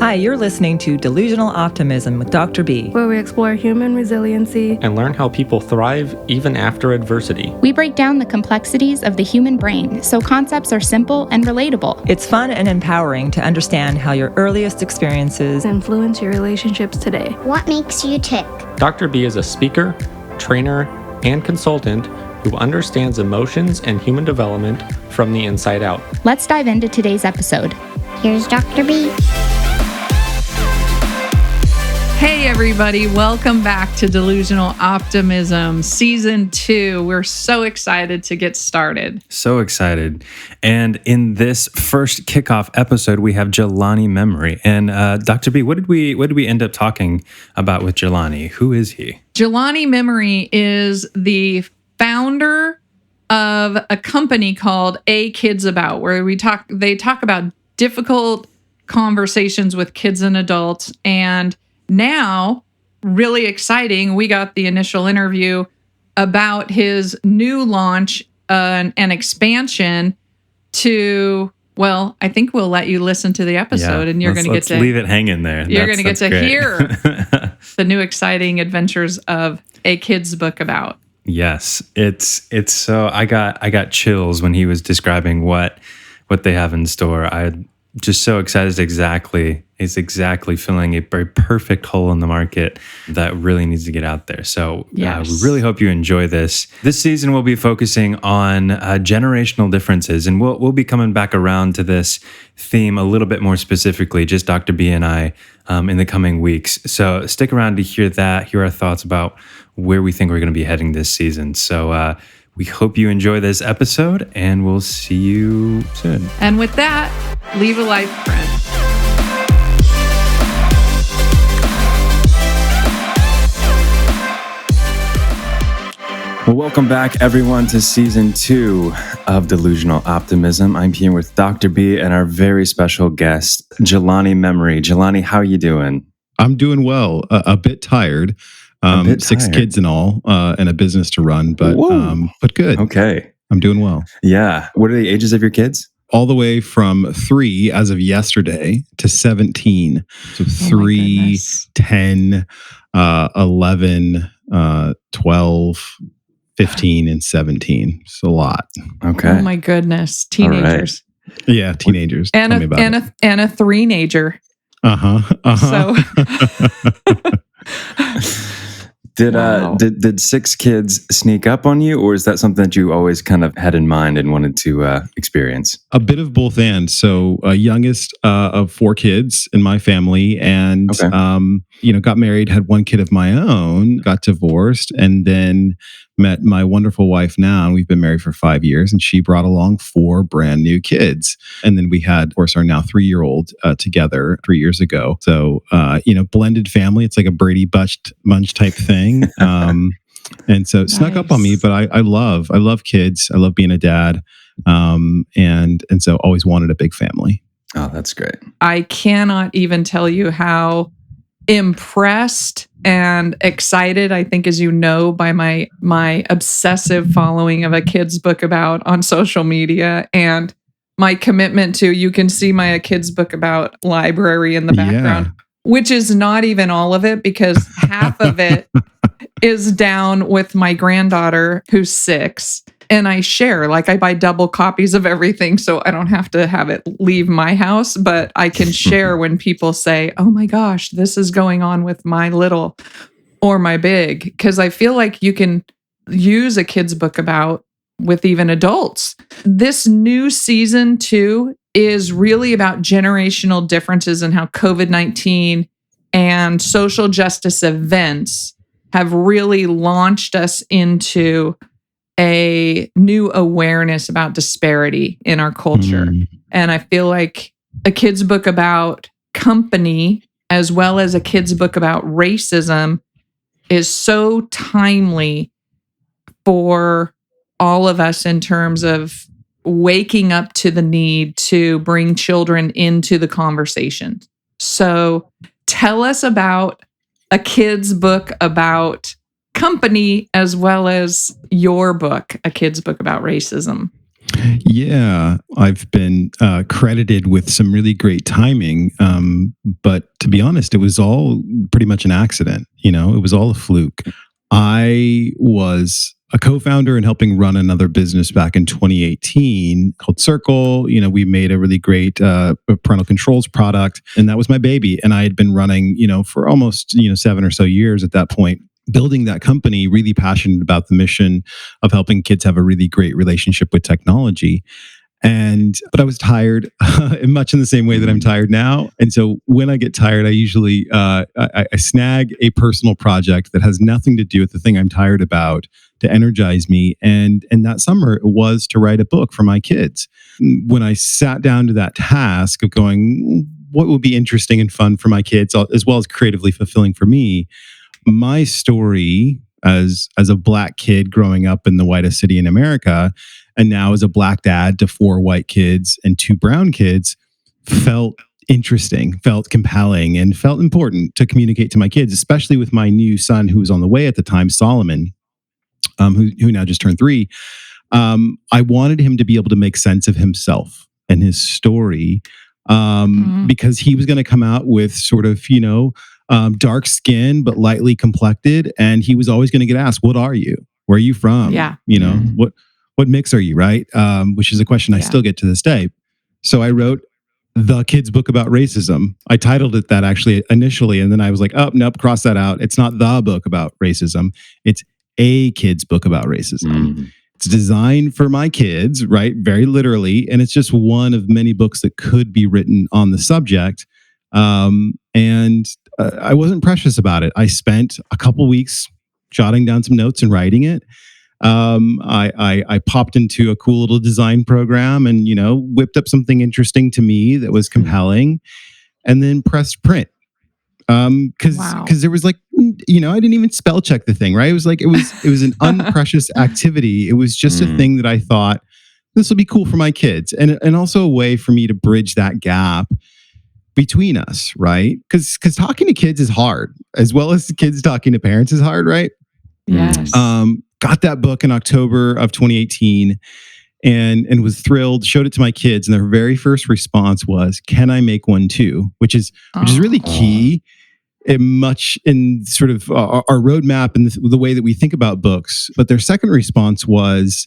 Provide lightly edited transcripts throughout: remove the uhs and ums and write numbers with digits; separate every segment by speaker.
Speaker 1: Hi, you're listening to Delusional Optimism with Dr. B,
Speaker 2: where we explore human resiliency
Speaker 3: and learn how people thrive even after adversity.
Speaker 4: We break down the complexities of the human brain so concepts are simple and relatable.
Speaker 1: It's fun and empowering to understand how your earliest experiences
Speaker 2: influence your relationships today.
Speaker 5: What makes you tick?
Speaker 3: Dr. B is a speaker, trainer, and consultant who understands emotions and human development from the inside out.
Speaker 4: Let's dive into today's episode.
Speaker 5: Here's Dr. B.
Speaker 6: Hey everybody, welcome back to Delusional Optimism, Season 2. We're so excited to get started.
Speaker 7: So excited. And in this first kickoff episode, we have Jelani Memory. And Dr. B, what did we end up talking about with Jelani? Who is he?
Speaker 6: Jelani Memory is the founder of a company called A Kids About, where they talk about difficult conversations with kids and adults. And now, really exciting, we got the initial interview about his new launch, an expansion to, well, I think we'll let you listen to the episode and you're going to get to
Speaker 7: leave it hanging there.
Speaker 6: You're going to get to hear the new exciting adventures of A Kid's Book About.
Speaker 7: Yes, it's so I got chills when he was describing what they have in store. I'm just so excited. It's exactly filling a very perfect hole in the market that really needs to get out there. So
Speaker 6: yes.
Speaker 7: We really hope you enjoy this. This season we'll be focusing on generational differences, and we'll be coming back around to this theme a little bit more specifically, just Dr. B and I, in the coming weeks. So stick around to hear our thoughts about where we think we're going to be heading this season. So we hope you enjoy this episode, and we'll see you soon.
Speaker 6: And with that, leave a like, friend.
Speaker 7: Well, welcome back, everyone, to Season 2 of Delusional Optimism. I'm here with Dr. B and our very special guest, Jelani Memory. Jelani, how are you doing?
Speaker 8: I'm doing well. A bit tired. 6 kids and all, and a business to run, but good.
Speaker 7: Okay.
Speaker 8: I'm doing well.
Speaker 7: Yeah. What are the ages of your kids?
Speaker 8: All the way from 3 as of yesterday to 17. So 3, 10, 11, 12, 15, and 17. It's a lot.
Speaker 7: Okay.
Speaker 6: Oh my goodness. Teenagers.
Speaker 8: Right. Yeah, teenagers.
Speaker 6: And a three-nager.
Speaker 8: Uh-huh.
Speaker 6: So
Speaker 7: Did 6 kids sneak up on you, or is that something that you always kind of had in mind and wanted to experience?
Speaker 8: A bit of both and. So youngest of 4 kids in my family, and got married, had 1 kid of my own, got divorced, and then met my wonderful wife now, and we've been married for 5 years, and she brought along 4 brand new kids. And then we had, of course, our now 3-year-old together 3 years ago. So, blended family. It's like a Brady Bunch type thing. And so it snuck up on me, but I love kids. I love being a dad. And so always wanted a big family.
Speaker 7: Oh, that's great.
Speaker 6: I cannot even tell you how impressed and excited, I think, as you know, by my obsessive following of A Kid's Book About on social media, and my commitment to, you can see my A Kid's Book About library in the background, which is not even all of it, because half of it is down with my granddaughter who's 6. And I share, I buy double copies of everything so I don't have to have it leave my house, but I can share when people say, oh my gosh, this is going on with my little or my big. Because I feel like you can use A Kid's Book About with even adults. This new season 2 is really about generational differences and how COVID-19 and social justice events have really launched us into a new awareness about disparity in our culture. And I feel like A Kid's Book About company, as well as A Kid's Book About racism, is so timely for all of us in terms of waking up to the need to bring children into the conversation. So tell us about A Kid's Book About company, as well as your book, A Kid's Book About Racism.
Speaker 8: Yeah, I've been credited with some really great timing. But to be honest, it was all pretty much an accident. It was all a fluke. I was a co-founder and helping run another business back in 2018 called Circle. We made a really great parental controls product, and that was my baby. And I had been running, for almost 7 or so years at that point, building that company, really passionate about the mission of helping kids have a really great relationship with technology. But I was tired, much in the same way that I'm tired now. And so when I get tired, I usually I snag a personal project that has nothing to do with the thing I'm tired about to energize me. And that summer it was to write a book for my kids. When I sat down to that task of going, what would be interesting and fun for my kids, as well as creatively fulfilling for me, my story as a Black kid growing up in the whitest city in America, and now as a Black dad to 4 white kids and 2 brown kids, felt interesting, felt compelling, and felt important to communicate to my kids, especially with my new son who was on the way at the time, Solomon, who now just turned 3. I wanted him to be able to make sense of himself and his story, because he was going to come out with sort of, dark skin, but lightly complected. And he was always going to get asked, what are you? Where are you from?
Speaker 6: Yeah.
Speaker 8: What mix are you? Right. Which is a question I still get to this day. So I wrote the kid's book about racism. I titled it that actually initially. And then I was like, oh, nope, cross that out. It's not the book about racism. It's a kid's book about racism. It's designed for my kids, right? Very literally. And it's just one of many books that could be written on the subject. I wasn't precious about it. I spent a couple weeks jotting down some notes and writing it. I popped into a cool little design program and, whipped up something interesting to me that was compelling, and then pressed print. Because there was I didn't even spell check the thing, right? It was an unprecious activity. It was just a thing that I thought, this will be cool for my kids, and also a way for me to bridge that gap between us, right? Because talking to kids is hard, as well as kids talking to parents is hard, right?
Speaker 6: Yes.
Speaker 8: Got that book in October of 2018 and was thrilled, showed it to my kids, and their very first response was, can I make one too? Which is really key much in sort of our roadmap and the way that we think about books. But their second response was,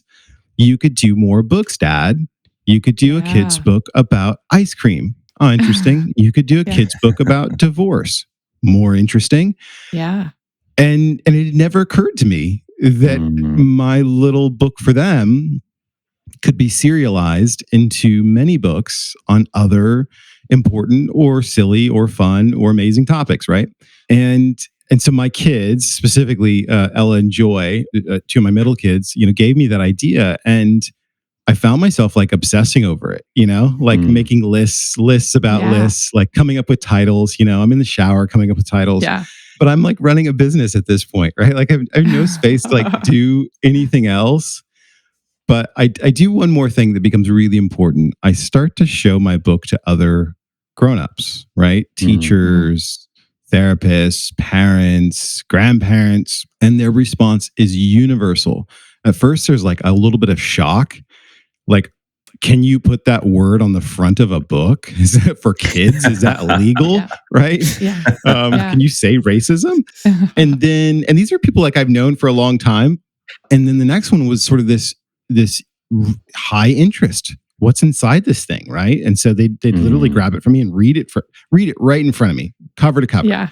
Speaker 8: you could do more books, Dad. You could do a kid's book about ice cream. Oh, interesting. You could do a kid's book about divorce. More interesting.
Speaker 6: Yeah.
Speaker 8: And it never occurred to me that my little book for them could be serialized into many books on other important or silly or fun or amazing topics, right? And so my kids, specifically Ella and Joy, 2 of my middle kids, gave me that idea, and I found myself obsessing over it, making lists about lists, coming up with titles. I'm in the shower coming up with titles.
Speaker 6: Yeah.
Speaker 8: But I'm running a business at this point, right? I have no space to do anything else. But I do one more thing that becomes really important. I start to show my book to other grownups, right? Teachers, therapists, parents, grandparents, and their response is universal. At first, there's a little bit of shock. Can you put that word on the front of a book? Is that for kids? Is that legal? Right?
Speaker 6: Yeah.
Speaker 8: Can you say racism? And these are people I've known for a long time. And then the next one was sort of this high interest. What's inside this thing, right? And so they'd literally grab it from me and read it right in front of me, cover to cover.
Speaker 6: Yeah.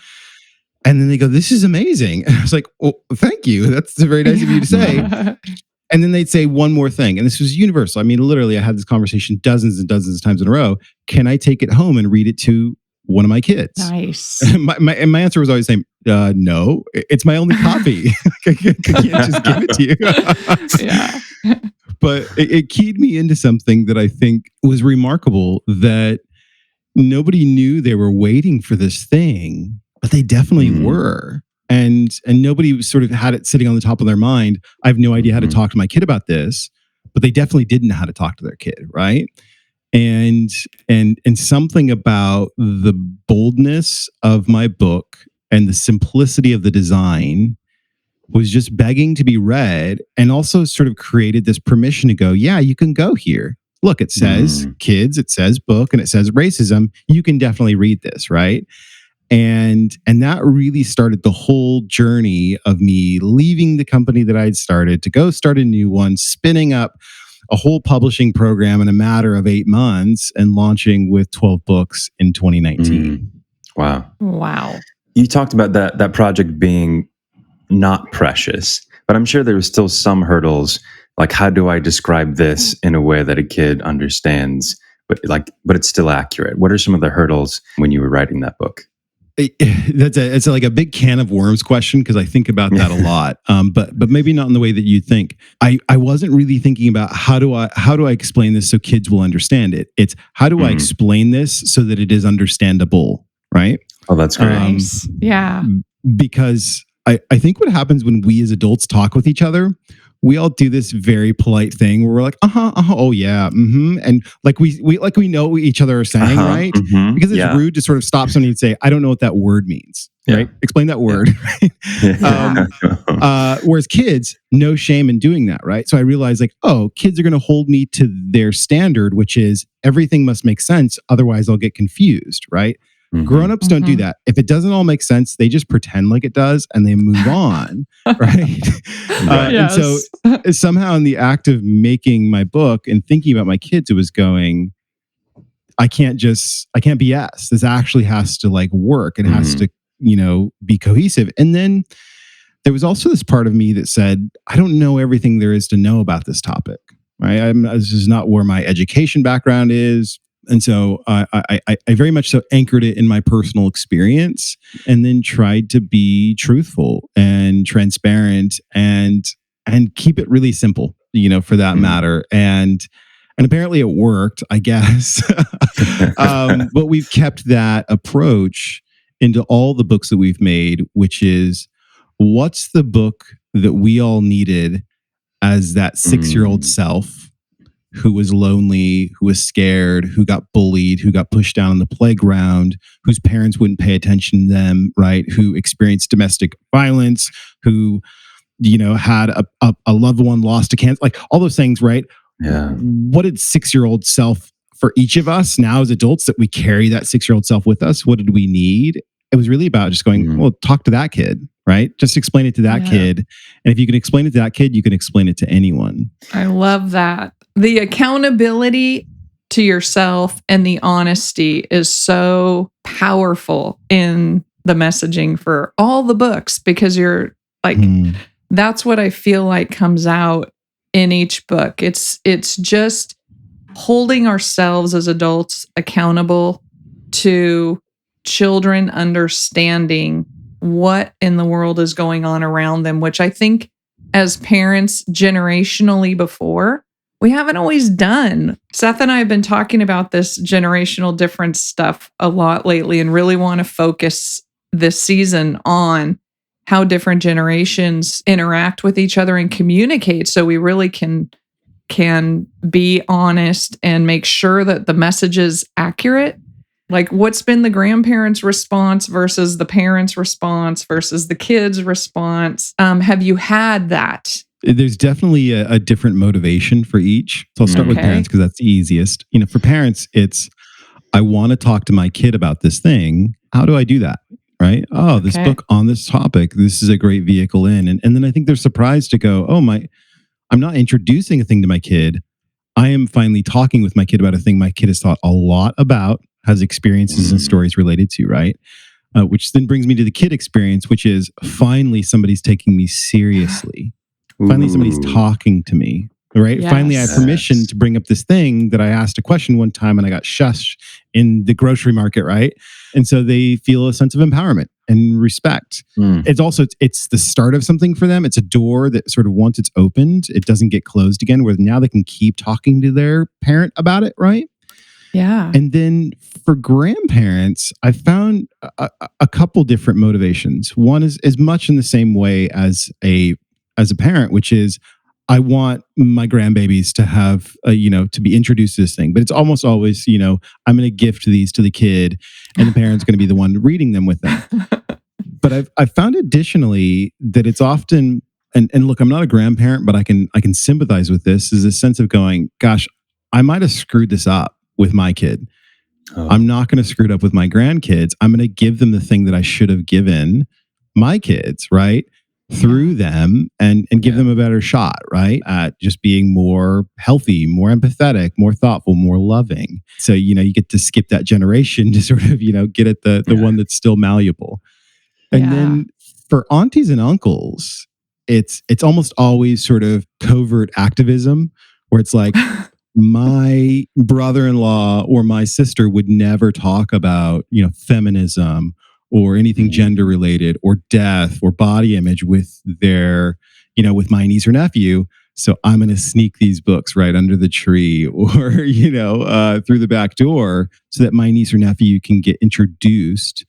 Speaker 8: And then they go, "This is amazing." And I was like, "Well, thank you. That's very nice of you to say." And then they'd say one more thing. And this was universal. I mean, literally, I had this conversation dozens and dozens of times in a row. Can I take it home and read it to one of my kids?
Speaker 6: Nice.
Speaker 8: And my answer was always the same. No, it's my only copy. I can't just give it to you.
Speaker 6: Yeah.
Speaker 8: But it keyed me into something that I think was remarkable, that nobody knew they were waiting for this thing, but they definitely were. And nobody sort of had it sitting on the top of their mind. I have no idea how to talk to my kid about this, but they definitely didn't know how to talk to their kid, right? And something about the boldness of my book and the simplicity of the design was just begging to be read, and also sort of created this permission to go, yeah, you can go here. Look, it says kids, it says book, and it says racism. You can definitely read this, right? And that really started the whole journey of me leaving the company that I'd started to go start a new one, spinning up a whole publishing program in a matter of 8 months and launching with 12 books in 2019.
Speaker 6: Wow.
Speaker 7: You talked about that project being not precious, but I'm sure there were still some hurdles. Like, how do I describe this in a way that a kid understands, but it's still accurate? What are some of the hurdles when you were writing that book?
Speaker 8: It's like a big can of worms question, because I think about that a lot, but maybe not in the way that you think. I wasn't really thinking about how do I explain this so kids will understand it. It's how do I explain this so that it is understandable, right?
Speaker 7: Oh, that's great.
Speaker 6: Nice. Yeah.
Speaker 8: Because I think what happens when we as adults talk with each other, we all do this very polite thing where we're like, oh yeah, and like we know what each other are saying, right? Because it's rude to sort of stop somebody and say, I don't know what that word means, right? Explain that word. Whereas kids, no shame in doing that, right? So I realized, like, oh, kids are going to hold me to their standard, which is everything must make sense, otherwise I'll get confused, right? Grown-ups don't do that. If it doesn't all make sense, they just pretend like it does and they move on, right? And so somehow in the act of making my book and thinking about my kids, it was going, I can't BS. This actually has to like work. It has to, be cohesive. And then there was also this part of me that said, I don't know everything there is to know about this topic, right? This is not where my education background is. And so I very much so anchored it in my personal experience, and then tried to be truthful and transparent and keep it really simple, for that matter. And apparently it worked, I guess. But we've kept that approach into all the books that we've made, which is, what's the book that we all needed as that 6-year-old self who was lonely, who was scared, who got bullied, who got pushed down on the playground, whose parents wouldn't pay attention to them, right? Who experienced domestic violence, who, had a loved one lost to cancer, like all those things, right?
Speaker 7: Yeah.
Speaker 8: What did 6-year-old self for each of us now as adults that we carry that 6-year-old self with us? What did we need? It was really about just going, well, talk to that kid, right? Just explain it to that kid. And if you can explain it to that kid, you can explain it to anyone.
Speaker 6: I love that. The accountability to yourself and the honesty is so powerful in the messaging for all the books, because you're like, that's what I feel like comes out in each book. It's just holding ourselves as adults accountable to children understanding what in the world is going on around them, which I think as parents generationally before, we haven't always done. Seth and I have been talking about this generational difference stuff a lot lately, and really want to focus this season on how different generations interact with each other and communicate, so we really can be honest and make sure that the message is accurate. Like, what's been the grandparents' response versus the parents' response versus the kids' response? Have you had that?
Speaker 8: There's definitely a different motivation for each. So I'll start with parents because that's the easiest. For parents, it's, I want to talk to my kid about this thing. How do I do that? Right? Oh, this book on this topic, this is a great vehicle in. And then I think they're surprised to go, I'm not introducing a thing to my kid. I am finally talking with my kid about a thing my kid has thought a lot about, has experiences and stories related to, right? Which then brings me to the kid experience, which is finally somebody's taking me seriously. Finally, somebody's talking to me, right? Yes. Finally, I have permission to bring up this thing that I asked a question one time and I got shushed in the grocery market, right? And so they feel a sense of empowerment and respect. It's also, it's the start of something for them. It's a door that sort of, once it's opened, it doesn't get closed again, where now they can keep talking to their parent about it, right?
Speaker 6: Yeah.
Speaker 8: And then for grandparents, I found a couple different motivations. One is as much in the same way as a parent, which is, I want my grandbabies to have, to be introduced to this thing. But it's almost always, I'm going to gift these to the kid and the parent's going to be the one reading them with them. But I've found additionally that it's often, and look, I'm not a grandparent, but I can sympathize with this, is a sense of going, gosh, I might have screwed this up with my kid. I'm not going to screw it up with my grandkids. I'm going to give them the thing that I should have given my kids, right? Through them and give them a better shot, right? At just being more healthy, more empathetic, more thoughtful, more loving. So, you get to skip that generation to sort of, get at the one that's still malleable. And then for aunties and uncles, it's almost always sort of covert activism where it's like, my brother-in-law or my sister would never talk about, feminism or anything gender related or death or body image with their, with my niece or nephew. So I'm going to sneak these books right under the tree or, through the back door so that my niece or nephew can get introduced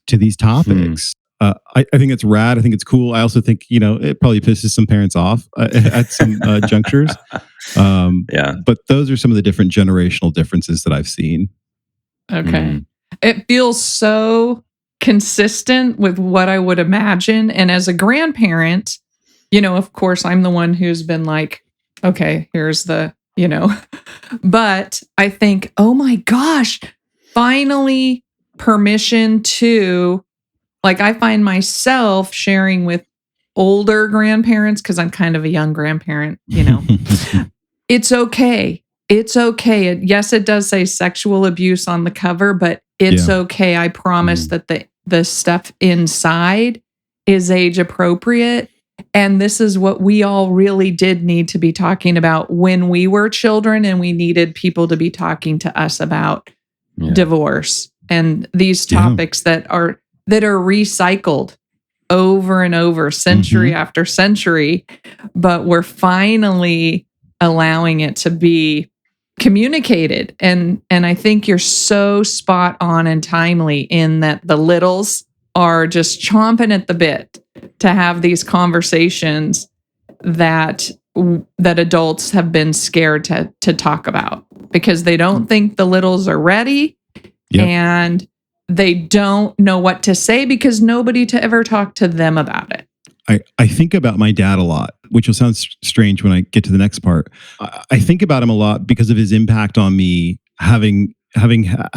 Speaker 8: to these topics. I think it's rad. I think it's cool. I also think, it probably pisses some parents off at some junctures. But those are some of the different generational differences that I've seen.
Speaker 6: Okay. It feels so consistent with what I would imagine. And as a grandparent, of course, I'm the one who's been like, okay, here's the, but I think, oh my gosh, finally permission to, like, I find myself sharing with older grandparents because I'm kind of a young grandparent, It's okay. It's okay. Yes, it does say sexual abuse on the cover, but it's okay. I promise that the stuff inside is age appropriate. And this is what we all really did need to be talking about when we were children, and we needed people to be talking to us about divorce and these topics that are recycled over and over, century after century, but we're finally allowing it to be communicated. And I think you're so spot on and timely in that the littles are just chomping at the bit to have these conversations that adults have been scared to talk about because they don't think the littles are ready and they don't know what to say because nobody to ever talk to them about it.
Speaker 8: I think about my dad a lot, which will sound strange when I get to the next part. I think about him a lot because of his impact on me, having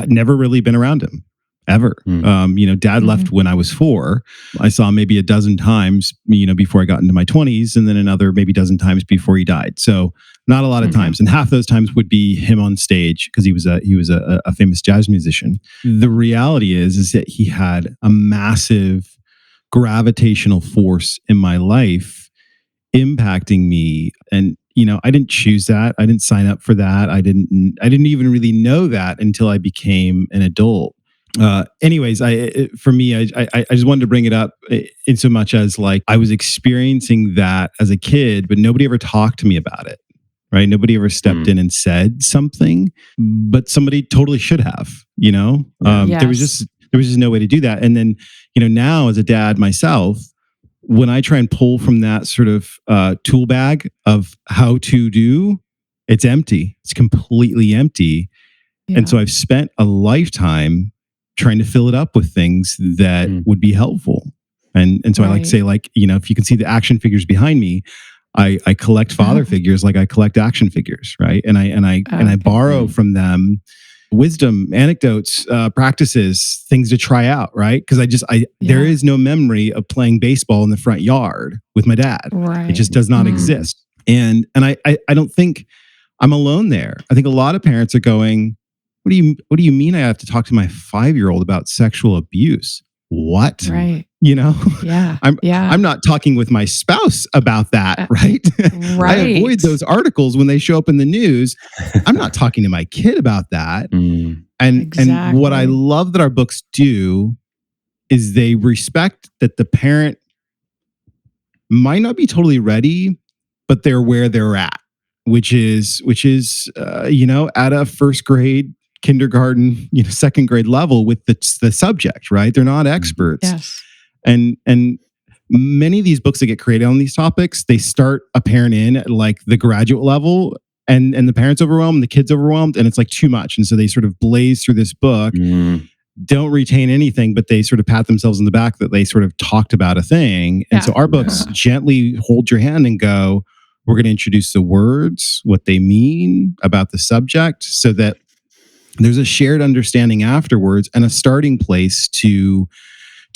Speaker 8: never really been around him ever. Dad left when I was 4. I saw him maybe a dozen times, before I got into my 20s, and then another maybe dozen times before he died. So not a lot of times, and half those times would be him on stage because he was a famous jazz musician. The reality is that he had a massive gravitational force in my life impacting me. And, I didn't choose that. I didn't sign up for that. I didn't even really know that until I became an adult. Anyways, for me, I just wanted to bring it up in so much as like I was experiencing that as a kid, but nobody ever talked to me about it. Right? Nobody ever stepped in and said something, but somebody totally should have, There was just no way to do that. And then, now as a dad myself, when I try and pull from that sort of tool bag of how to do, it's empty. It's completely empty. Yeah. And so I've spent a lifetime trying to fill it up with things that would be helpful. And so I like to say, like, if you can see the action figures behind me, I collect father figures like I collect action figures, right? And I borrow from them wisdom, anecdotes, practices, things to try out, right? Because there is no memory of playing baseball in the front yard with my dad. Right. It just does not exist. And I don't think I'm alone there. I think a lot of parents are going, what do you mean I have to talk to my 5-year-old about sexual abuse? What?
Speaker 6: Right.
Speaker 8: I'm not talking with my spouse about that, right?
Speaker 6: Right.
Speaker 8: I avoid those articles when they show up in the news. I'm not talking to my kid about that. And what I love that our books do is they respect that the parent might not be totally ready, but they're where they're at, which is at a first grade, kindergarten, second grade level with the subject, right? They're not experts.
Speaker 6: Yes.
Speaker 8: And many of these books that get created on these topics, they start a parent in at like the graduate level and the parent's overwhelmed, the kid's overwhelmed, and it's like too much. And so they sort of blaze through this book. don't retain anything, but they sort of pat themselves in the back that they sort of talked about a thing. And so our books gently hold your hand and go, we're going to introduce the words, what they mean about the subject, so that there's a shared understanding afterwards and a starting place to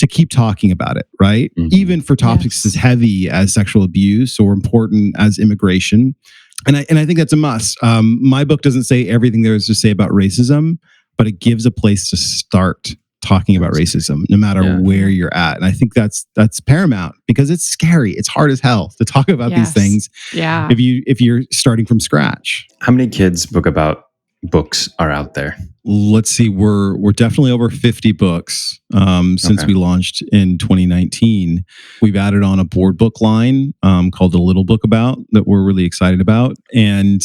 Speaker 8: keep talking about it, right? Even for topics as heavy as sexual abuse or important as immigration. And I think that's a must. My book doesn't say everything there is to say about racism, but it gives a place to start talking about racism, no matter where you're at. And I think that's paramount, because it's scary. It's hard as hell to talk about these things.
Speaker 6: Yeah.
Speaker 8: If you're starting from scratch.
Speaker 7: How many kids' books are out there?
Speaker 8: Let's see. We're definitely over 50 books since we launched in 2019. We've added on a board book line called The Little Book About that we're really excited about, and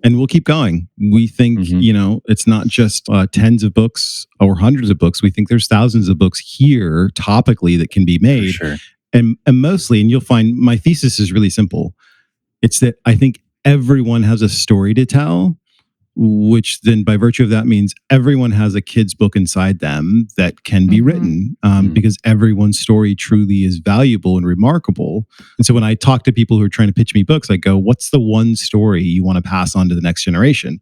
Speaker 8: we'll keep going. We think it's not just tens of books or hundreds of books. We think there's thousands of books here topically that can be made, and mostly. And you'll find my thesis is really simple. It's that I think everyone has a story to tell, which then by virtue of that means everyone has a kid's book inside them that can be written, because everyone's story truly is valuable and remarkable. And so when I talk to people who are trying to pitch me books, I go, what's the one story you want to pass on to the next generation?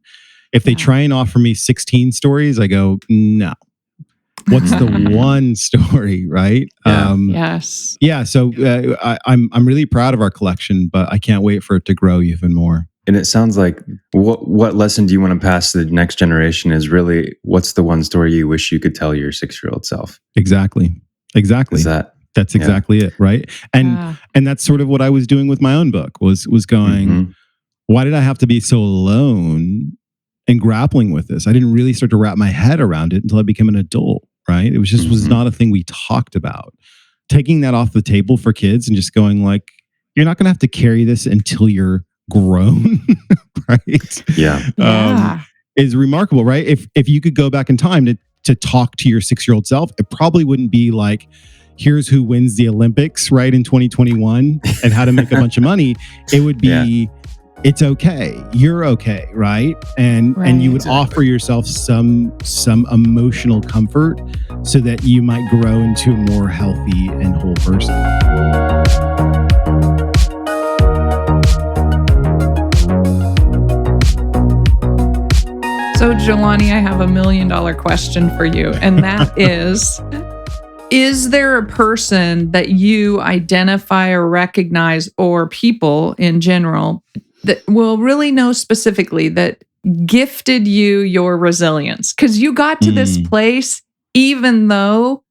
Speaker 8: If they try and offer me 16 stories, I go, no. What's the one story, right?
Speaker 6: Yes.
Speaker 8: So I'm really proud of our collection, but I can't wait for it to grow even more.
Speaker 7: And it sounds like what lesson do you want to pass to the next generation is really, what's the one story you wish you could tell your 6-year-old self?
Speaker 8: Exactly. That's exactly it, right? And that's sort of what I was doing with my own book, was going, why did I have to be so alone and grappling with this? I didn't really start to wrap my head around it until I became an adult, right? It was just was not a thing we talked about. Taking that off the table for kids and just going like, you're not going to have to carry this until you're grown, right? Is remarkable, right? If you could go back in time to talk to your 6-year-old self, it probably wouldn't be like, here's who wins the Olympics, right, in 2021 and how to make a bunch of money. It would be, it's okay, you're okay, right? And you would offer yourself some emotional comfort so that you might grow into a more healthy and whole person.
Speaker 6: So, Jelani, I have $1 million question for you, and that is there a person that you identify or recognize, or people in general, that will really know specifically that gifted you your resilience? Because you got to this place even though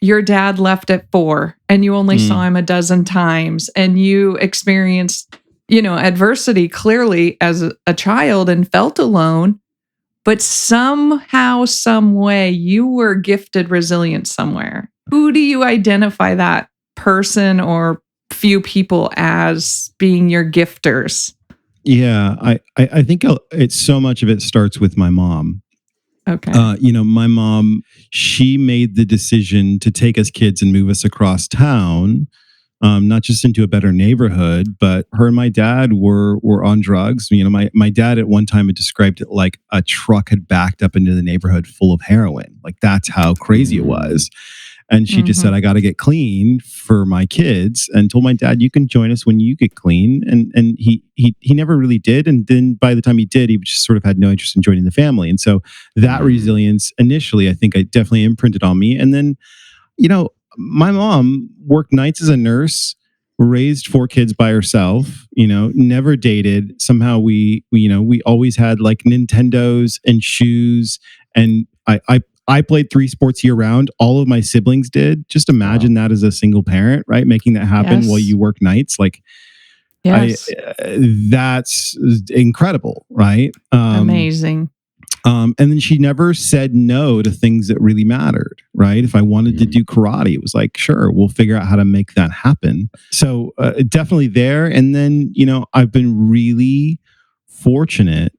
Speaker 6: your dad left at 4 and you only saw him a dozen times, and you experienced, adversity clearly as a child and felt alone. But somehow, some way, you were gifted resilience somewhere. Who do you identify that person or few people as being your gifters?
Speaker 8: Yeah, I think it's so much of it starts with my mom.
Speaker 6: Okay.
Speaker 8: My mom, she made the decision to take us kids and move us across town, not just into a better neighborhood, but her and my dad were on drugs. My dad at one time had described it like a truck had backed up into the neighborhood full of heroin. Like, that's how crazy it was. And she just said, I got to get clean for my kids, and told my dad, you can join us when you get clean. And he never really did. And then by the time he did, he just sort of had no interest in joining the family. And so that resilience initially, I think, I definitely imprinted on me. And then, my mom worked nights as a nurse, raised 4 kids by herself, never dated. Somehow we always had like Nintendos and shoes. And I played 3 sports year round. All of my siblings did. Just imagine that as a single parent, right? Making that happen while you work nights. Like, that's incredible, right?
Speaker 6: Amazing.
Speaker 8: And then she never said no to things that really mattered, right? If I wanted to do karate, it was like, sure, we'll figure out how to make that happen. So definitely there. And then, I've been really fortunate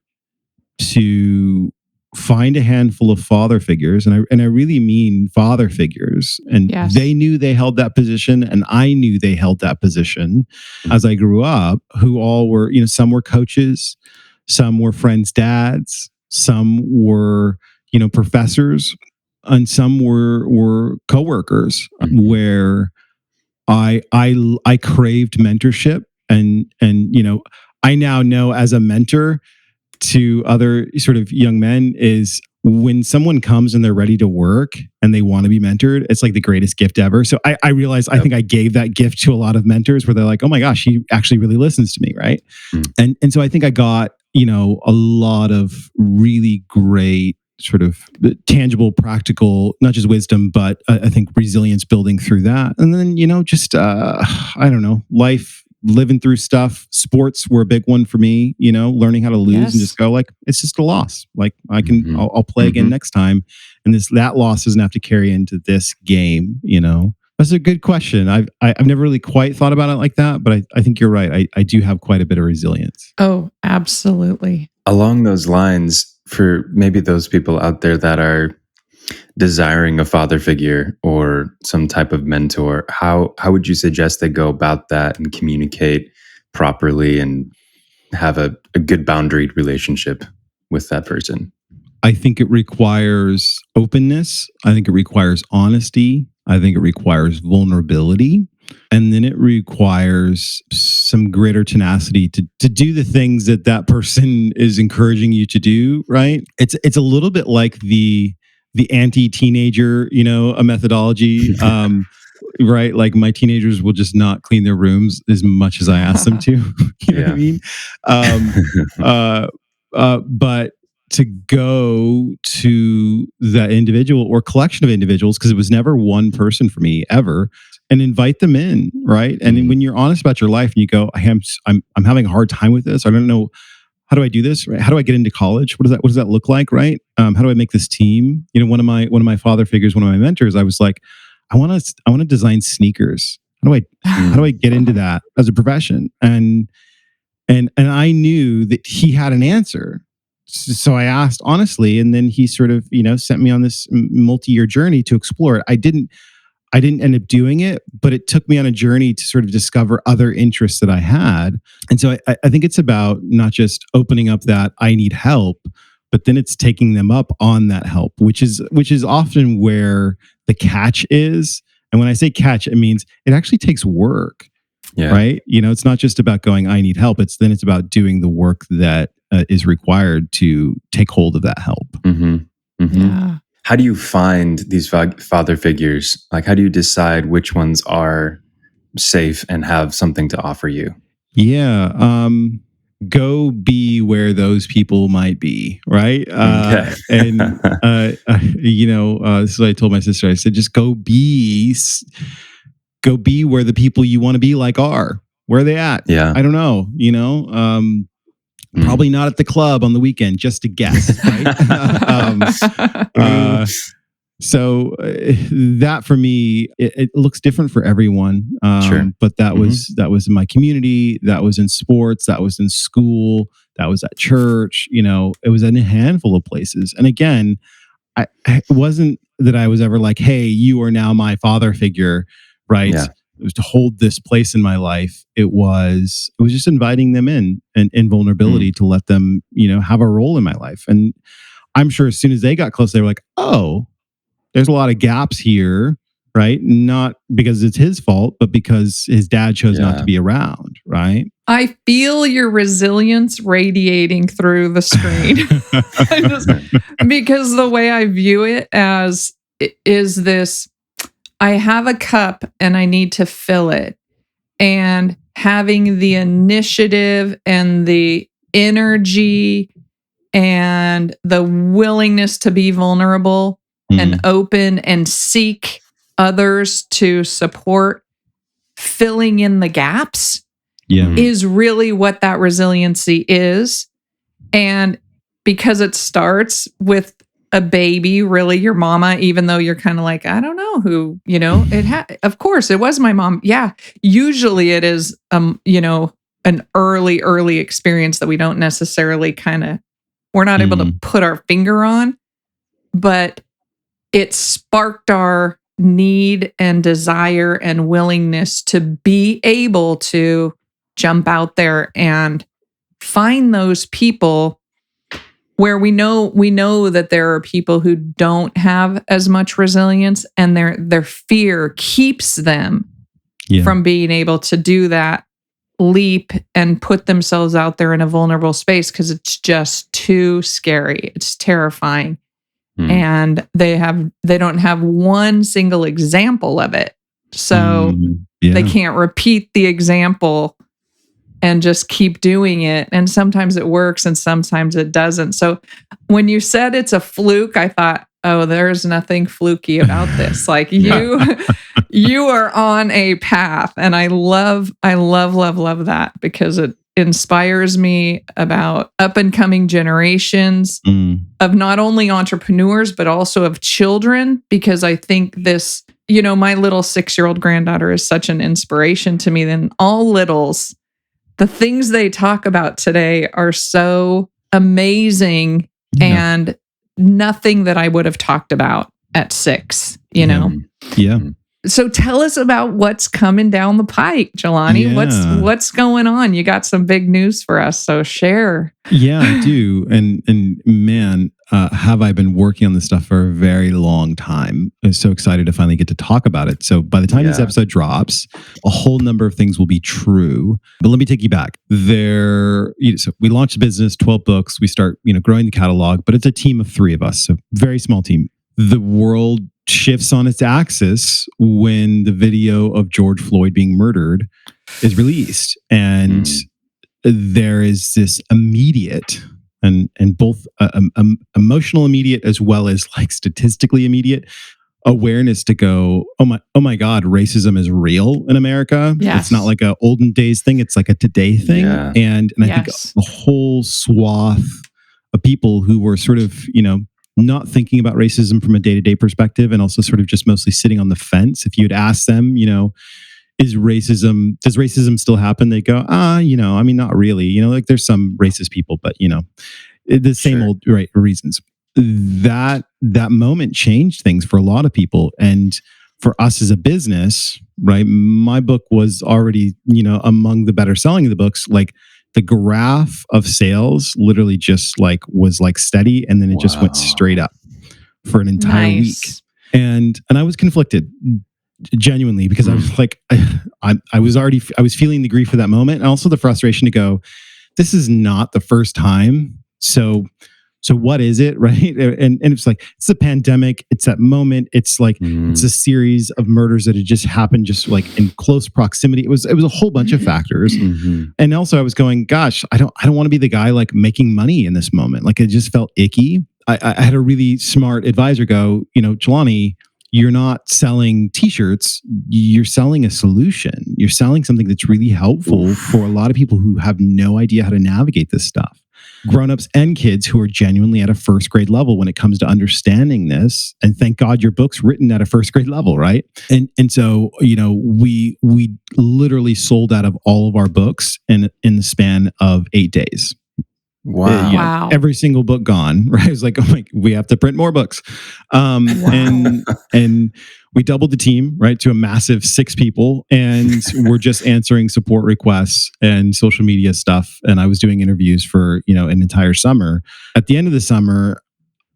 Speaker 8: to find a handful of father figures, and I really mean father figures. And they knew they held that position, and I knew they held that position as I grew up, who all were, some were coaches, some were friends' dads, some were, professors, and some were coworkers where I craved mentorship, and I now know as a mentor to other sort of young men is when someone comes and they're ready to work and they want to be mentored, it's like the greatest gift ever. So I realized I think I gave that gift to a lot of mentors where they're like, oh my gosh, he actually really listens to me, right? And so I think I got a lot of really great sort of tangible, practical, not just wisdom, but I think resilience building through that. And then, just, I don't know, life, living through stuff. Sports were a big one for me, learning how to lose and just go like, it's just a loss. Like I'll play again next time. And that loss doesn't have to carry into this game, That's a good question. I've never really quite thought about it like that, but I think you're right. I do have quite a bit of resilience.
Speaker 6: Oh, absolutely.
Speaker 7: Along those lines, for maybe those people out there that are desiring a father figure or some type of mentor, how would you suggest they go about that and communicate properly and have a good boundaried relationship with that person?
Speaker 8: I think it requires openness. I think it requires honesty. I think it requires vulnerability. And then it requires some greater tenacity to do the things that person is encouraging you to do, right? It's a little bit like the anti-teenager, a methodology. Right? Like my teenagers will just not clean their rooms as much as I ask them to. You know what I mean? But to go to that individual or collection of individuals, because it was never one person for me ever, and invite them in, right? And when you're honest about your life and you go, I'm having a hard time with this. I don't know, how do I do this? Right? How do I get into college? What does that look like? Right? How do I make this team? One of my father figures, one of my mentors, I was like, I want to design sneakers. How do I get into that as a profession? And I knew that he had an answer. So I asked honestly, and then he sort of, sent me on this multi-year journey to explore it. I didn't end up doing it, but it took me on a journey to sort of discover other interests that I had. And so I think it's about not just opening up that I need help, but then it's taking them up on that help, which is often where the catch is. And when I say catch, it means it actually takes work, right? It's not just about going, I need help. It's about doing the work that is required to take hold of that help.
Speaker 6: Yeah.
Speaker 7: How do you find these father figures? Like, how do you decide which ones are safe and have something to offer you?
Speaker 8: Yeah. Go be where those people might be, right?
Speaker 7: Okay.
Speaker 8: And this is what I told my sister. I said, just go be where the people you want to be like are. Where are they at?
Speaker 7: Yeah.
Speaker 8: I don't know. Probably not at the club on the weekend, just to guess, right? So that for me, it looks different for everyone.
Speaker 7: Sure.
Speaker 8: But that was in my community, that was in sports, that was in school, that was at church. It was in a handful of places. And again, it wasn't that I was ever like, "Hey, you are now my father figure," right?
Speaker 7: Yeah.
Speaker 8: It was to hold this place in my life. It was just inviting them in and vulnerability to let them, have a role in my life. And I'm sure as soon as they got close, they were like, "Oh, there's a lot of gaps here," right? Not because it's his fault, but because his dad chose not to be around, right?
Speaker 6: I feel your resilience radiating through the screen. Because the way I view it as is this, I have a cup and I need to fill it. And having the initiative and the energy and the willingness to be vulnerable and open and seek others to support filling in the gaps is really what that resiliency is. And because it starts with a baby, really your mama, even though you're kind of like, I don't know who, of course it was my mom. Yeah. Usually it is, an early experience that we don't necessarily we're not able to put our finger on, but it sparked our need and desire and willingness to be able to jump out there and find those people where we know that there are people who don't have as much resilience, and their fear keeps them from being able to do that leap and put themselves out there in a vulnerable space because it's just too scary. It's terrifying. And they don't have one single example of it. So they can't repeat the example and just keep doing it. And sometimes it works and sometimes it doesn't. So when you said it's a fluke, I thought, oh, there's nothing fluky about this. Like you are on a path. And I love that, because it inspires me about up and coming generations of not only entrepreneurs, but also of children, because I think this, my little 6-year-old granddaughter is such an inspiration to me. Then all littles, the things they talk about today are so amazing and nothing that I would have talked about at 6,
Speaker 8: Yeah.
Speaker 6: So tell us about what's coming down the pike, Jelani.
Speaker 8: Yeah.
Speaker 6: What's going on? You got some big news for us, so share.
Speaker 8: Yeah, I do. And man, have I been working on this stuff for a very long time. I'm so excited to finally get to talk about it. So by the time this episode drops, a whole number of things will be true. But let me take you back. So we launched the business, 12 books. We start, growing the catalog, but it's a team of 3 of us. So very small team. The world shifts on its axis when the video of George Floyd being murdered is released. And there is this immediate and both emotional immediate as well as like statistically immediate awareness to go, oh my God, racism is real in America.
Speaker 6: Yes.
Speaker 8: It's not like a olden days thing. It's like a today thing.
Speaker 7: Yeah.
Speaker 8: And I think a whole swath of people who were sort of, not thinking about racism from a day-to-day perspective, and also sort of just mostly sitting on the fence. If you'd ask them, does racism still happen? They go, not really. Like there's some racist people, but the same old reasons. That moment changed things for a lot of people. And for us as a business, right? My book was already, among the better selling of the books. Like the graph of sales literally just was steady, and then it just went straight up for an entire week. And I was conflicted, genuinely, because I was like, I was feeling the grief of that moment, and also the frustration to go, this is not the first time. So what is it, right? And it's like, it's a pandemic. It's that moment. It's like, it's a series of murders that had just happened, just like in close proximity. It was a whole bunch of factors. And also I was going, gosh, I don't want to be the guy like making money in this moment. Like it just felt icky. I had a really smart advisor go, Jelani, you're not selling t-shirts. You're selling a solution. You're selling something that's really helpful for a lot of people who have no idea how to navigate this stuff. Grown-ups and kids who are genuinely at a first grade level when it comes to understanding this. And thank God your book's written at a first grade level, right? And so, we literally sold out of all of our books in the span of 8 days.
Speaker 7: Wow.
Speaker 6: Wow.
Speaker 8: Every single book gone, right? It was like, we have to print more books. And we doubled the team, right, to a massive 6 people. And we're just answering support requests and social media stuff. And I was doing interviews for, an entire summer. At the end of the summer,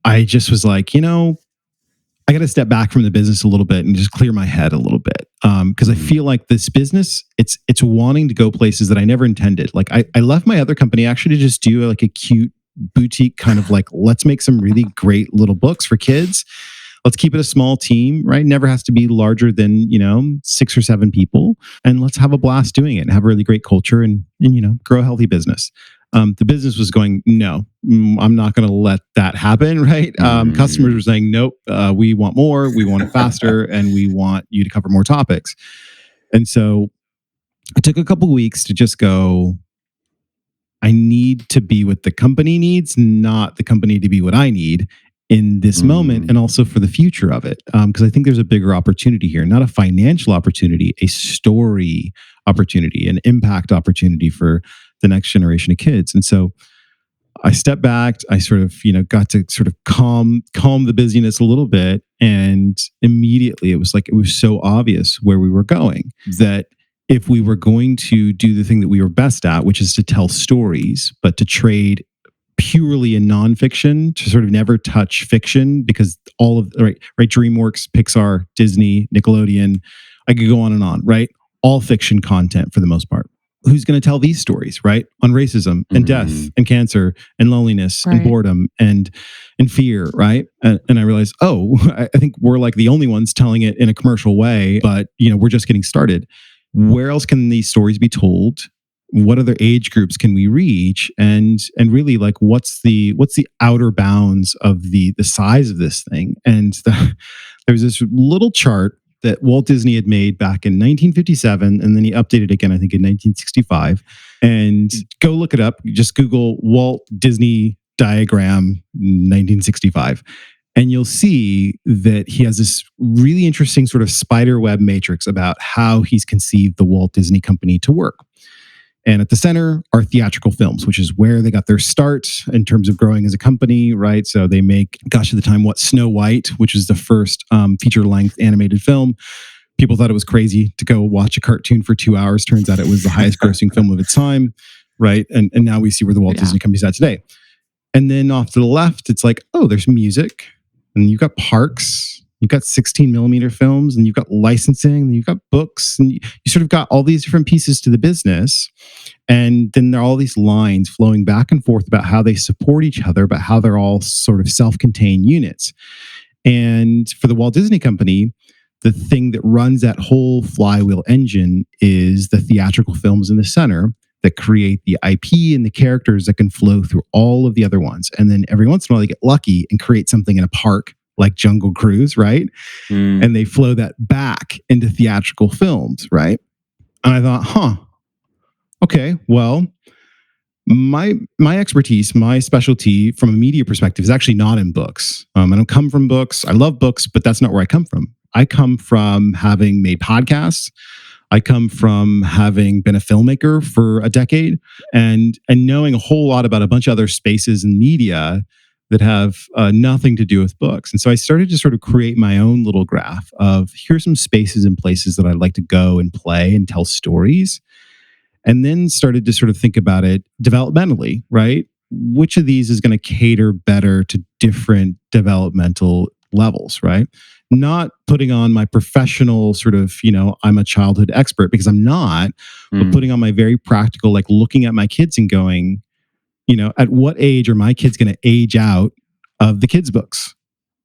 Speaker 8: I just was like, I got to step back from the business a little bit and just clear my head a little bit. Because I feel like this business, it's wanting to go places that I never intended. Like I left my other company actually to just do like a cute boutique kind of like, let's make some really great little books for kids. Let's keep it a small team, right? Never has to be larger than, 6 or 7 people. And let's have a blast doing it and have a really great culture and grow a healthy business. The business was going, no, I'm not going to let that happen, right? Customers were saying, nope, we want more, we want it faster, and we want you to cover more topics. And so it took a couple of weeks to just go, I need to be what the company needs, not the company to be what I need in this moment, and also for the future of it. Because I think there's a bigger opportunity here, not a financial opportunity, a story opportunity, an impact opportunity for the next generation of kids. And so I stepped back. I sort of, got to sort of calm the busyness a little bit. And immediately it was so obvious where we were going, that if we were going to do the thing that we were best at, which is to tell stories, but to trade purely in nonfiction to sort of never touch fiction because all of right DreamWorks, Pixar, Disney, Nickelodeon, I could go on and on, right? All fiction content for the most part. Who's going to tell these stories, right? On racism and death and cancer and loneliness and boredom and fear, right? And I realized, I think we're like the only ones telling it in a commercial way, but we're just getting started. Where else can these stories be told? What other age groups can we reach? And really, like, what's the outer bounds of the size of this thing? And there's this little chart that Walt Disney had made back in 1957, and then he updated again, I think, in 1965. And go look it up. Just Google Walt Disney diagram 1965. And you'll see that he has this really interesting sort of spider web matrix about how he's conceived the Walt Disney Company to work. And at the center are theatrical films, which is where they got their start in terms of growing as a company, right? So they make, gosh, at the time, Snow White, which is the first feature-length animated film. People thought it was crazy to go watch a cartoon for 2 hours. Turns out it was the highest grossing film of its time, right? And now we see where the Walt Disney Company's at today. And then off to the left, it's like, there's music, and you've got parks, you've got 16 millimeter films, and you've got licensing, and you've got books, and you sort of got all these different pieces to the business. And then there are all these lines flowing back and forth about how they support each other, about how they're all sort of self-contained units. And for the Walt Disney Company, the thing that runs that whole flywheel engine is the theatrical films in the center that create the IP and the characters that can flow through all of the other ones. And then every once in a while, they get lucky and create something in a park like Jungle Cruise, right? And they flow that back into theatrical films, right? And I thought, okay, well, my expertise, my specialty from a media perspective is actually not in books. I don't come from books. I love books, but that's not where I come from. I come from having made podcasts. I come from having been a filmmaker for a decade and knowing a whole lot about a bunch of other spaces in media that have nothing to do with books. And so I started to sort of create my own little graph of here's some spaces and places that I'd like to go and play and tell stories. And then started to sort of think about it developmentally, right? Which of these is going to cater better to different developmental levels, right? Not putting on my professional sort of, I'm a childhood expert, because I'm not, but putting on my very practical, like looking at my kids and going, at what age are my kids going to age out of the kids' books?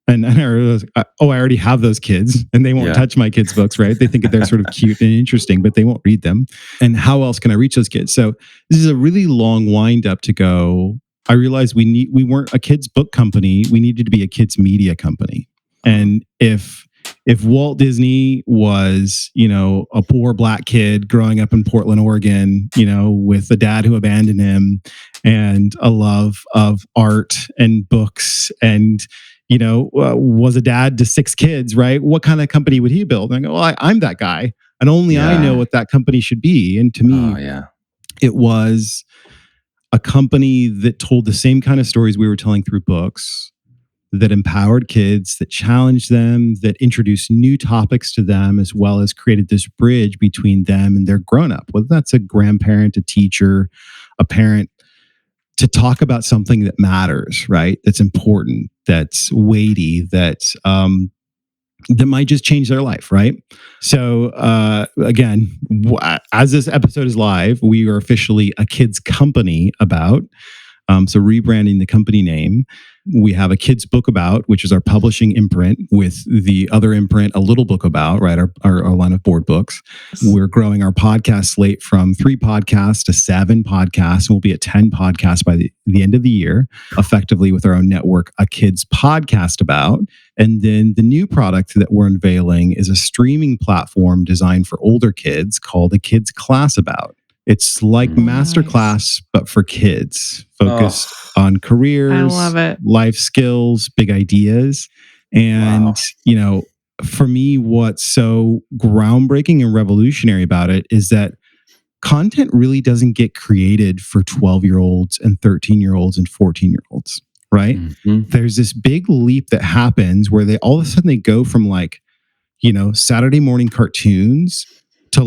Speaker 8: And I realized, I already have those kids and they won't touch my kids' books, right? They think that they're sort of cute and interesting, but they won't read them. And how else can I reach those kids? So this is a really long wind up to go. I realized we weren't a kids' book company. We needed to be a kids' media company. And if Walt Disney was, a poor black kid growing up in Portland, Oregon, with a dad who abandoned him and a love of art and books and, was a dad to 6 kids, right? What kind of company would he build? And I go, well, I'm that guy. And only I know what that company should be. And to me, it was a company that told the same kind of stories we were telling through books, that empowered kids, that challenged them, that introduced new topics to them, as well as created this bridge between them and their grown-up, whether that's a grandparent, a teacher, a parent, to talk about something that matters, right? That's important, that's weighty, that might just change their life, right? So again, as this episode is live, we are officially a kids company about. So rebranding the company name. We have a kids book about, which is our publishing imprint, with the other imprint, a little book about, right? Our line of board books. We're growing our podcast slate from 3 podcasts to 7 podcasts. And we'll be at 10 podcasts by the end of the year, effectively with our own network, a kids podcast about. And then the new product that we're unveiling is a streaming platform designed for older kids called a kids class about. It's like Masterclass, but for kids, focused on careers,
Speaker 6: I love it.
Speaker 8: Life skills, big ideas. And, for me, what's so groundbreaking and revolutionary about it is that content really doesn't get created for 12-year-olds and 13-year-olds and 14-year-olds, right? There's this big leap that happens where they all of a sudden they go from Saturday morning cartoons to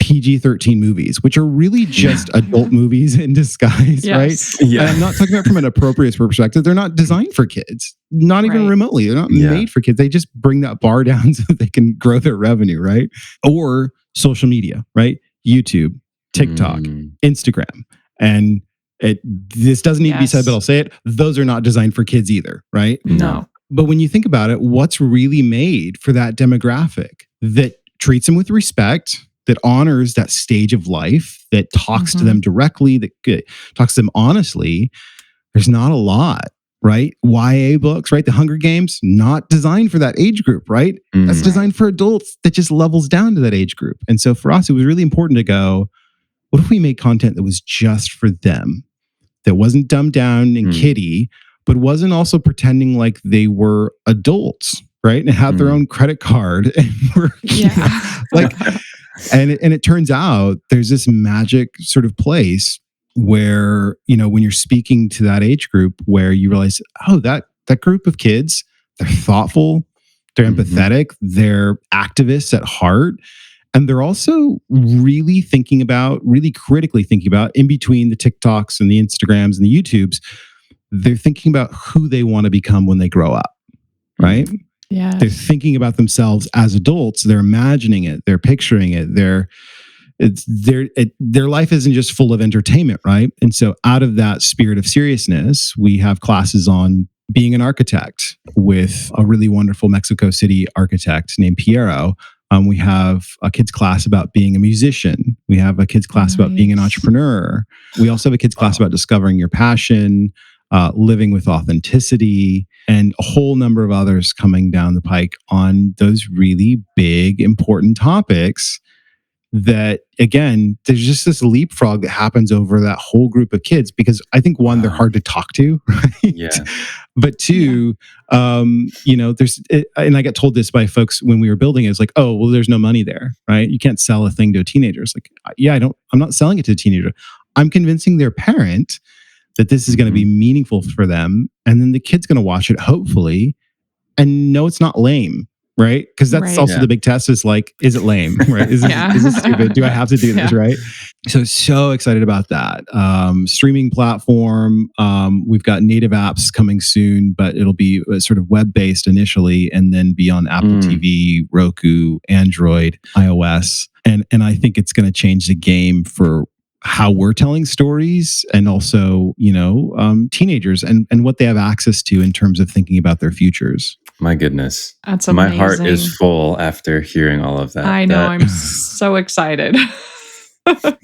Speaker 8: PG-13 movies, which are really just adult movies in disguise,
Speaker 6: Yes.
Speaker 8: right?
Speaker 7: Yeah.
Speaker 8: And I'm not talking about from an appropriate perspective. They're not designed for kids, not even
Speaker 6: Right.
Speaker 8: remotely. They're not made for kids. They just bring that bar down so they can grow their revenue, right? Or social media, right? YouTube, TikTok, Instagram. And this doesn't need to be said, but I'll say it. Those are not designed for kids either, right?
Speaker 6: No.
Speaker 8: But when you think about it, what's really made for that demographic that treats them with respect, that honors that stage of life, that talks to them directly, that talks to them honestly? There's not a lot, right? YA books, right? The Hunger Games, not designed for that age group, right? That's designed for adults that just levels down to that age group. And so for us, it was really important to go, what if we made content that was just for them? That wasn't dumbed down and kiddie, but wasn't also pretending like they were adults, right? And had their own credit card and were and it turns out there's this magic sort of place where, when you're speaking to that age group, where you realize, oh, that group of kids, they're thoughtful, they're empathetic, they're activists at heart. And they're also really critically thinking about, in between the TikToks and the Instagrams and the YouTubes, they're thinking about who they want to become when they grow up, right?
Speaker 6: Yeah.
Speaker 8: They're thinking about themselves as adults. They're imagining it. They're picturing it. Their life isn't just full of entertainment, right? And so out of that spirit of seriousness, we have classes on being an architect with a really wonderful Mexico City architect named Piero. We have a kids class about being a musician. We have a kids class about being an entrepreneur. We also have a kids class about discovering your passion, living with authenticity, and a whole number of others coming down the pike on those really big, important topics that, again, there's just this leapfrog that happens over that whole group of kids because I think, one, they're hard to talk to, right?
Speaker 7: Yeah.
Speaker 8: But two, and I got told this by folks when we were building it. It's like, oh, well, there's no money there, right? You can't sell a thing to a teenager. It's like, yeah, I'm not selling it to a teenager. I'm convincing their parent that this is going to be meaningful for them. And then the kid's going to watch it, hopefully, and know it's not lame. Right? Because that's also the big test is like, is it lame? Right? Is it stupid? Do I have to do this? Right? So excited about that. Streaming platform. We've got native apps coming soon, but it'll be sort of web-based initially and then be on Apple TV, Roku, Android, iOS. And I think it's going to change the game for how we're telling stories and also, teenagers and what they have access to in terms of thinking about their futures.
Speaker 7: My goodness.
Speaker 6: That's amazing.
Speaker 7: My heart is full after hearing all of that.
Speaker 6: I know. I'm so excited.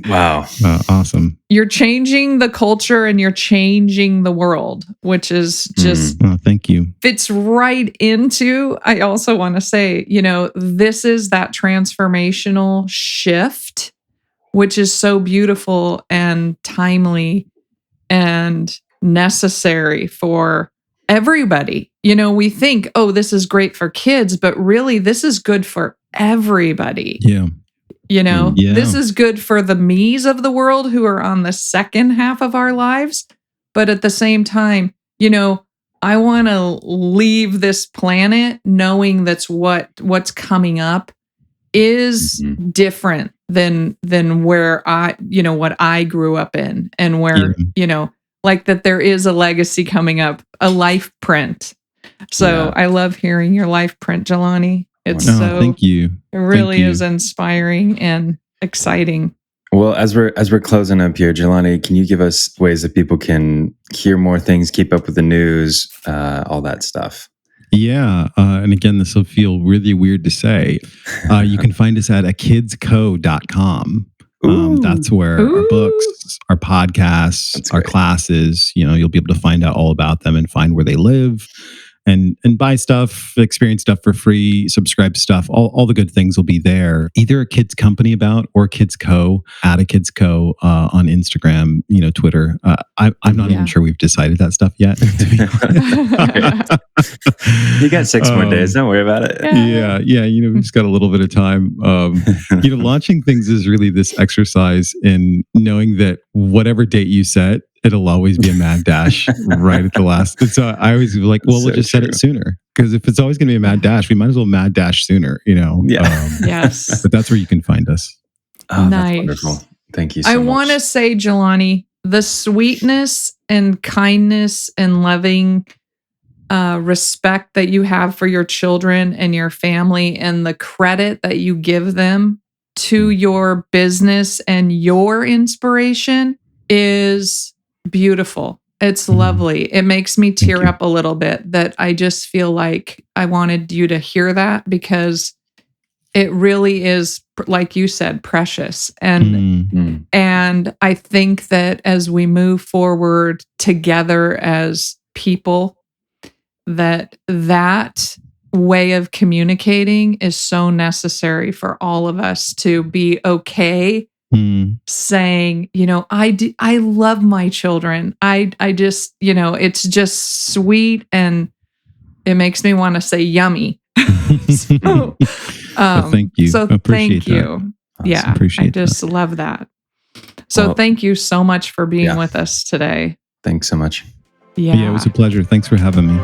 Speaker 7: Wow.
Speaker 8: Awesome.
Speaker 6: You're changing the culture and you're changing the world, which is just
Speaker 8: thank you.
Speaker 6: Fits right into, I also want to say, this is that transformational shift, which is so beautiful and timely and necessary for everybody. We think, oh, this is great for kids, but really this is good for everybody.
Speaker 8: Yeah.
Speaker 6: This is good for the me's of the world who are on the second half of our lives. But at the same time, I want to leave this planet knowing that's what's coming up is different than where what I grew up in and where, like that there is a legacy coming up, a life print. So I love hearing your life print, Jelani. It's
Speaker 8: thank you.
Speaker 6: It really is inspiring and exciting.
Speaker 7: Well, as we're closing up here, Jelani, can you give us ways that people can hear more things, keep up with the news, all that stuff?
Speaker 8: Yeah. And again, this will feel really weird to say. You can find us at akidsco.com. That's where our books, our podcasts, our classes, you'll be able to find out all about them and find where they live and buy stuff, experience stuff for free, subscribe stuff. All the good things will be there. Either a Kids Company about or Kids Co. at a Kids Co. On Instagram, Twitter. I'm not even sure we've decided that stuff yet.
Speaker 7: You got 6 more days. Don't worry about it.
Speaker 8: Yeah. We've just got a little bit of time. Launching things is really this exercise in knowing that whatever date you set, it'll always be a mad dash right at the last. And so I always be like, well, we'll just set it sooner. Because if it's always going to be a mad dash, we might as well mad dash sooner,
Speaker 6: Yes.
Speaker 8: But that's where you can find us.
Speaker 7: Oh,
Speaker 6: Nice.
Speaker 7: that's wonderful. Thank you so
Speaker 6: I
Speaker 7: much.
Speaker 6: want to say, Jelani, the sweetness and kindness and loving respect that you have for your children and your family and the credit that you give them to your business and your inspiration is beautiful. It's lovely. It makes me tear up a little bit that I just feel like I wanted you to hear that because it really is, like you said, precious. And I think that as we move forward together as people, that way of communicating is so necessary for all of us to be okay saying, I love my children. I just, it's just sweet and it makes me want to say yummy.
Speaker 8: Well, thank you.
Speaker 6: So
Speaker 8: Appreciate
Speaker 6: thank you.
Speaker 8: that. Awesome.
Speaker 6: Yeah,
Speaker 8: Appreciate
Speaker 6: I just love that. So
Speaker 7: Well,
Speaker 6: thank you so much for being with us today.
Speaker 7: Thanks so much.
Speaker 8: Yeah, it was a pleasure. Thanks for having me.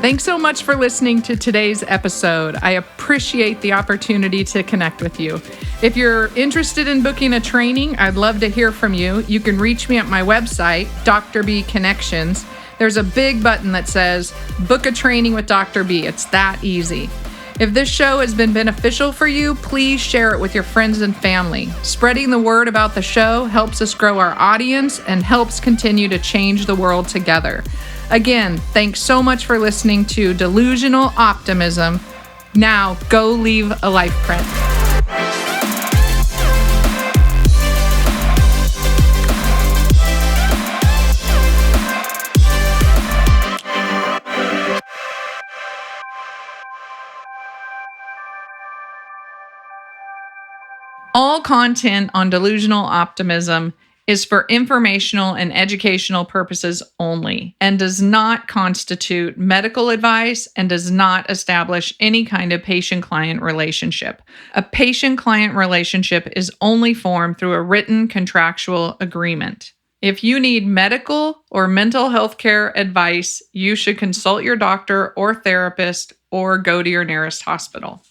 Speaker 6: Thanks so much for listening to today's episode. I appreciate the opportunity to connect with you. If you're interested in booking a training, I'd love to hear from you. You can reach me at my website, Dr. B Connections. There's a big button that says, book a training with Dr. B. It's that easy. If this show has been beneficial for you, please share it with your friends and family. Spreading the word about the show helps us grow our audience and helps continue to change the world together. Again, thanks so much for listening to Delusional Optimism. Now, go leave a life print. All content on Delusional Optimism is for informational and educational purposes only and does not constitute medical advice and does not establish any kind of patient-client relationship. A patient-client relationship is only formed through a written contractual agreement. If you need medical or mental health care advice, you should consult your doctor or therapist or go to your nearest hospital.